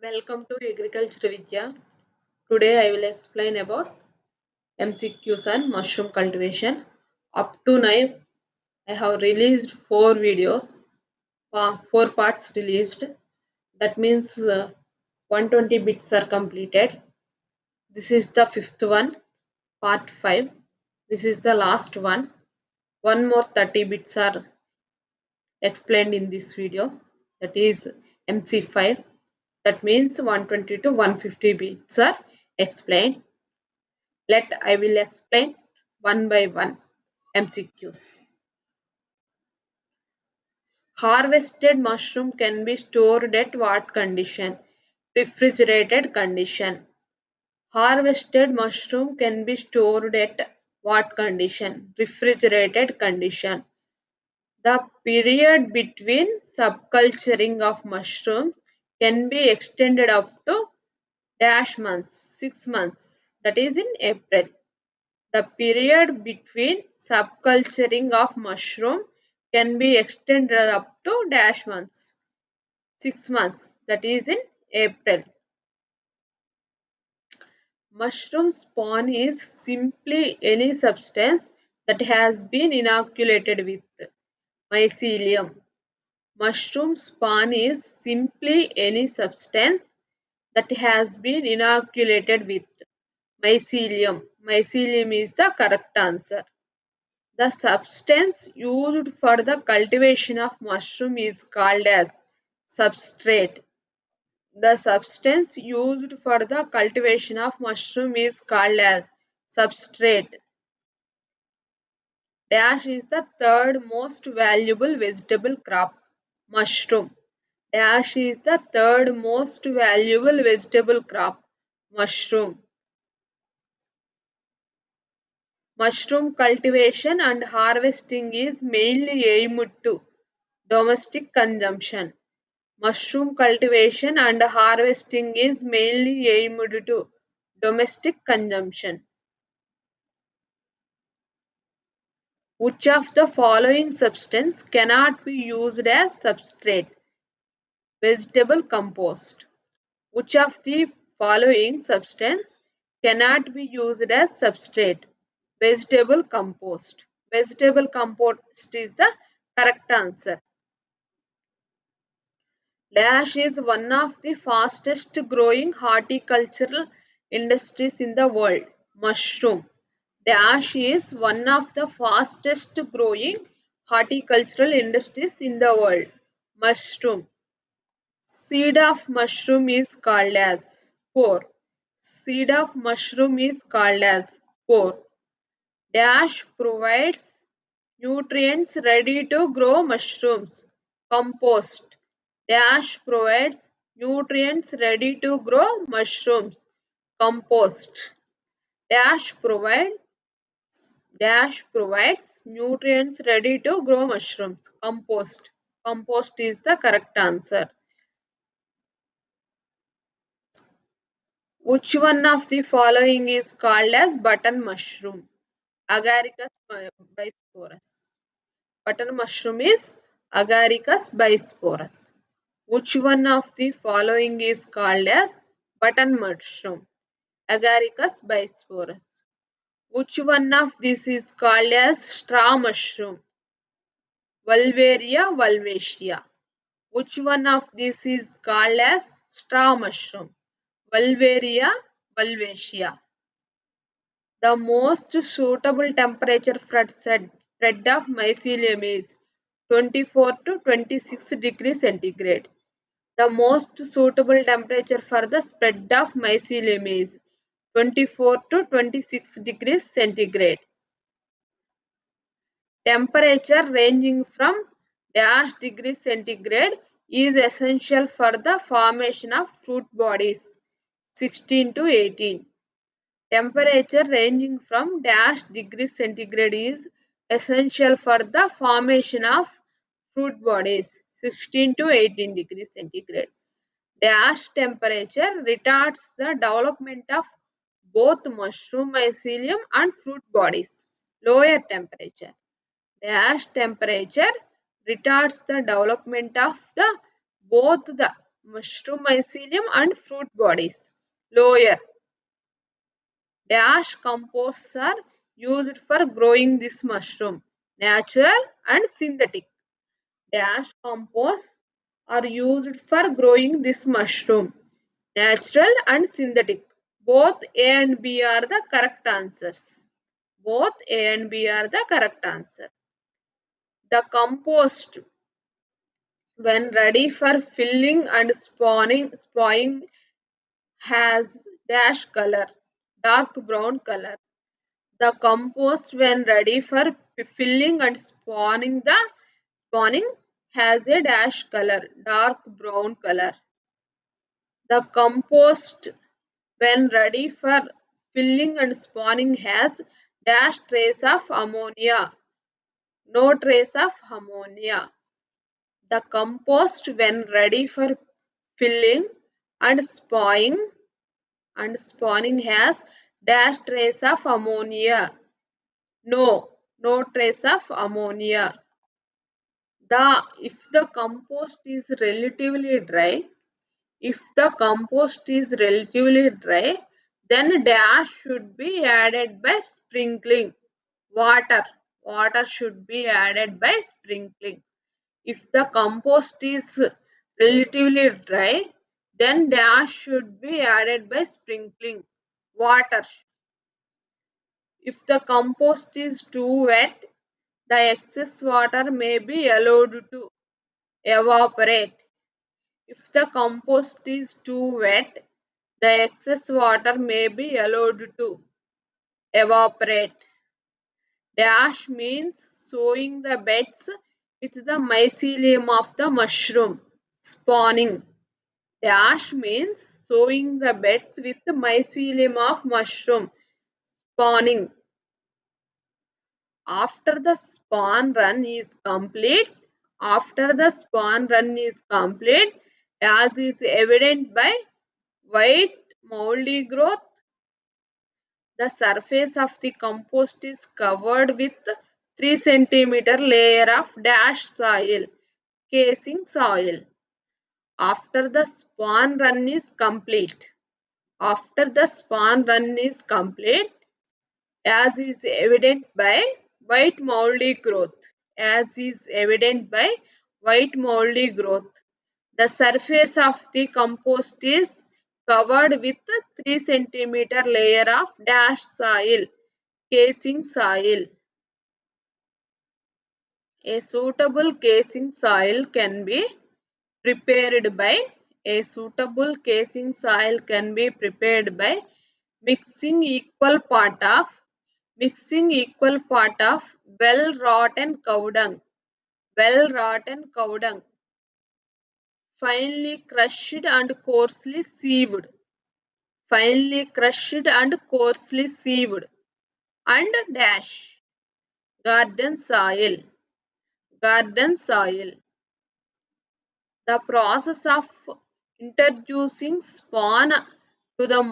Welcome to Agriculture Vidya. Today I will explain about MCQs and mushroom cultivation. Up to now, I have released 4 videos, 4 parts released. That means 120 bits are completed. This is the fifth one, part 5. This is the last one. One more 30 bits are explained in this video. That is MC5. That means 120 to 150 bits are explained. I will explain one by one MCQs. Harvested mushroom can be stored at what condition? Refrigerated condition. Harvested mushroom can be stored at what condition? Refrigerated condition. The period between subculturing of mushrooms can be extended up to dash months, 6 months, that is in April. The period between subculturing of mushroom can be extended up to dash months, 6 months, that is in April. Mushroom spawn is simply any substance that has been inoculated with mycelium. Mushroom spawn is simply any substance that has been inoculated with mycelium. Mycelium is the correct answer. The substance used for the cultivation of mushroom is called as substrate. The substance used for the cultivation of mushroom is called as substrate. Dash is the third most valuable vegetable crop. Mushroom. Dash is the third most valuable vegetable crop. Mushroom. Mushroom cultivation and harvesting is mainly aimed to domestic consumption. Mushroom cultivation and harvesting is mainly aimed to domestic consumption. Which of the following substance cannot be used as substrate? Vegetable compost. Which of the following substance cannot be used as substrate? Vegetable compost. Vegetable compost is the correct answer. Dash is one of the fastest growing horticultural industries in the world. Mushroom. Dash is one of the fastest growing horticultural industries in the world. Mushroom. Seed of mushroom is called as spore. Seed of mushroom is called as spore. Dash provides nutrients ready to grow mushrooms. Compost. Dash provides nutrients ready to grow mushrooms. Compost. Dash provides nutrients ready to grow mushrooms. Compost. Compost is the correct answer. Which one of the following is called as button mushroom? Agaricus bisporus. Button mushroom is Agaricus bisporus. Which one of the following is called as button mushroom? Agaricus bisporus. Which one of these is called as straw mushroom? Valvaria valvaceae. Which one of these is called as straw mushroom? Valvaria valvaceae. The most suitable temperature for spread of mycelium is 24 to 26 degrees centigrade. The most suitable temperature for the spread of mycelium is 24 to 26 degrees centigrade. Temperature ranging from dash degrees centigrade is essential for the formation of fruit bodies 16 to 18. Temperature ranging from dash degrees centigrade is essential for the formation of fruit bodies 16 to 18 degrees centigrade. Dash temperature retards the development of both mushroom mycelium and fruit bodies. Lower temperature. Dash temperature retards the development of both the mushroom mycelium and fruit bodies. Lower dash composts are used for growing this mushroom. Natural and synthetic. Dash composts are used for growing this mushroom. Natural and synthetic. Both A and B are the correct answers. Both A and B are the correct answer. The compost, when ready for filling and spawning, has dash color, dark brown color. The compost, when ready for filling and spawning, has a dash color, dark brown color. The compost, when ready for filling and spawning, has dash trace of ammonia, no trace of ammonia. The compost, when ready for filling and spawning, has dash trace of ammonia, no trace of ammonia. If the compost is relatively dry, then dash should be added by sprinkling. Water should be added by sprinkling. If the compost is relatively dry, then dash should be added by sprinkling. Water. If the compost is too wet, the excess water may be allowed to evaporate. If the compost is too wet, the excess water may be allowed to evaporate. Dash means sowing the beds with the mycelium of the mushroom. Spawning. Dash means sowing the beds with the mycelium of mushroom. Spawning. After the spawn run is complete, as is evident by white moldy growth, the surface of the compost is covered with 3 cm layer of dash soil, casing soil. After the spawn run is complete, as is evident by white moldy growth, the surface of the compost is covered with 3 cm layer of dash soil, casing soil. A suitable casing soil can be prepared by mixing equal part of well rotten cow dung, finely crushed and coarsely sieved, and dash garden soil. The process of introducing spawn to the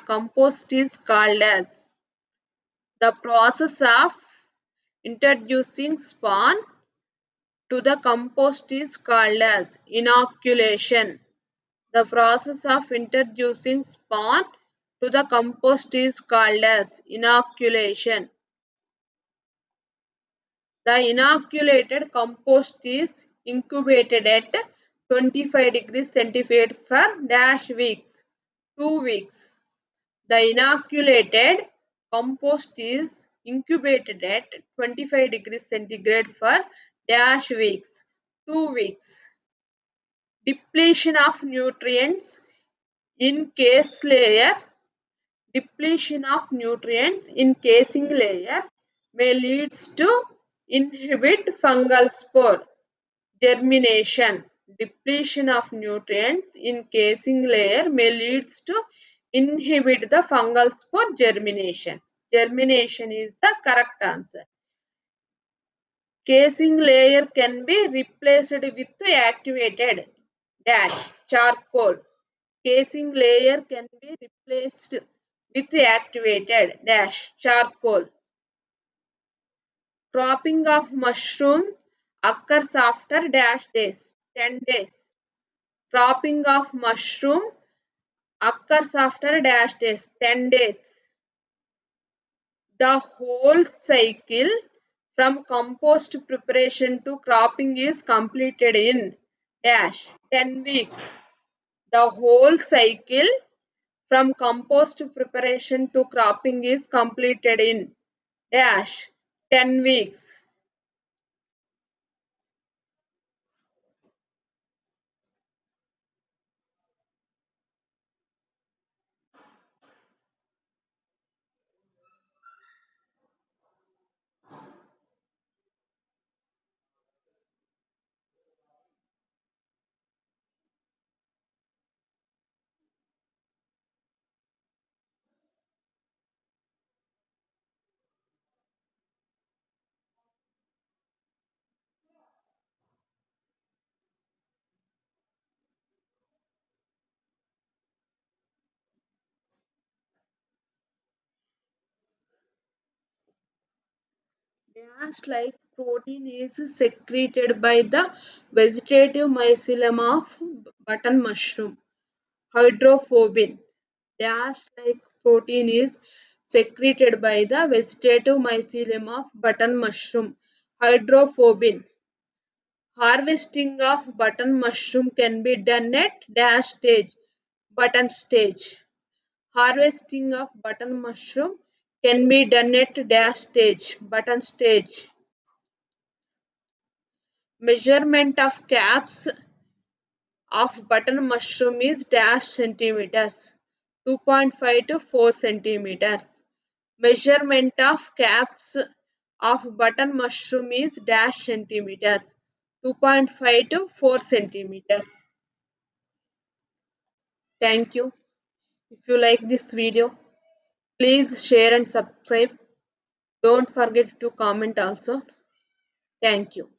compost is called as the process of introducing spawn to the compost is called as inoculation. The process of introducing spawn to the compost is called as inoculation. The inoculated compost is incubated at 25 degrees centigrade for dash weeks, 2 weeks. The inoculated compost is incubated at 25 degrees centigrade for dash weeks, 2 weeks. Depletion of nutrients in casing layer may leads to inhibit fungal spore germination. Depletion of nutrients in casing layer may leads to inhibit the fungal spore germination. Germination is the correct answer. Casing layer can be replaced with activated dash charcoal. Casing layer can be replaced with activated dash charcoal. Cropping of mushroom occurs after dash days, 10 days. Cropping of mushroom occurs after dash days, 10 days. The whole cycle from compost preparation to cropping is completed in dash 10 weeks. The whole cycle from compost preparation to cropping is completed in dash 10 weeks. Dash-like protein is secreted by the vegetative mycelium of button mushroom. Hydrophobin. Dash-like protein is secreted by the vegetative mycelium of button mushroom. Hydrophobin. Harvesting of button mushroom can be done at dash stage, button stage. Harvesting of button mushroom can be done at dash stage, button stage. Measurement of caps of button mushroom is dash centimeters, 2.5 to 4 centimeters. Measurement of caps of button mushroom is dash centimeters, 2.5 to 4 centimeters. Thank you. If you like this video, please share and subscribe. Don't forget to comment also. Thank you.